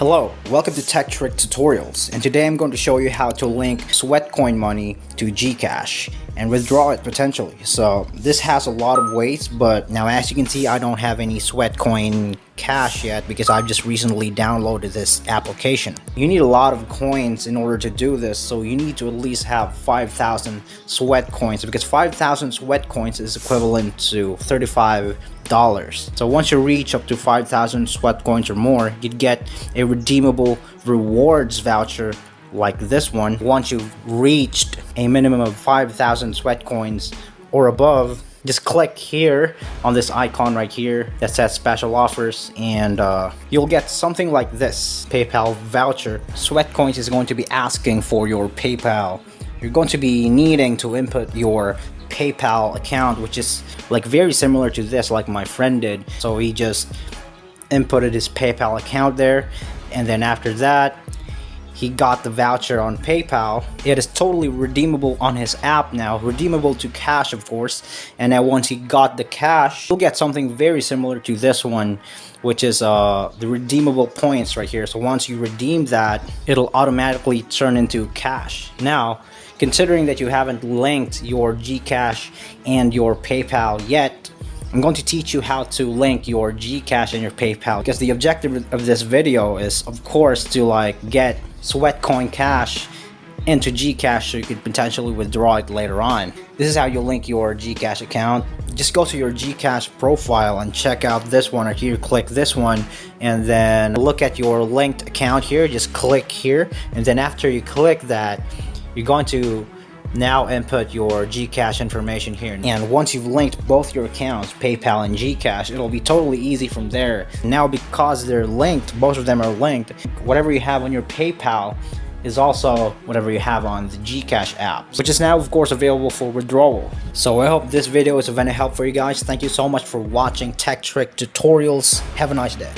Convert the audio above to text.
Hello, welcome to Tech Trick Tutorials, and today I'm going to show you how to link Sweatcoin money to Gcash and withdraw it potentially. So this has a lot of ways, but now as you can see I don't have any Sweatcoin cash yet because I've just recently downloaded this application. You need a lot of coins in order to do this, so you need to at least have 5,000 Sweatcoins because 5,000 Sweatcoins is equivalent to $35. So once you reach up to 5,000 Sweatcoins or more, you'd get a redeemable rewards voucher like this one. Once you've reached a minimum of 5,000 Sweatcoins or above, just click here on this icon right here that says special offers, and you'll get something like this PayPal voucher. Sweatcoins is going to be asking for your PayPal. You're going to be needing to input your PayPal account, which is like very similar to this, like my friend did. So he just inputted his PayPal account there, and then after that he got the voucher on PayPal. It is totally redeemable on his app now, redeemable to cash of course. And then once he got the cash, you'll get something very similar to this one, which is the redeemable points right here. So once you redeem that, it'll automatically turn into cash. Now considering that you haven't linked your Gcash and your PayPal yet, I'm going to teach you how to link your Gcash and your PayPal, because the objective of this video is of course to get Sweatcoin cash into Gcash so you could potentially withdraw it later on. This is how you link your Gcash account. Just go to your Gcash profile and check out this one right here. Click this one and then look at your linked account here. Just click here, and then after you click that, you're going to now input your Gcash information here. And once you've linked both your accounts, PayPal and Gcash, it'll be totally easy from there. Now because they're linked, both of them are linked, whatever you have on your PayPal is also whatever you have on the Gcash app, which is now of course available for withdrawal. So I hope this video is of any help for you guys. Thank you so much for watching Tech Trick Tutorials. Have a nice day.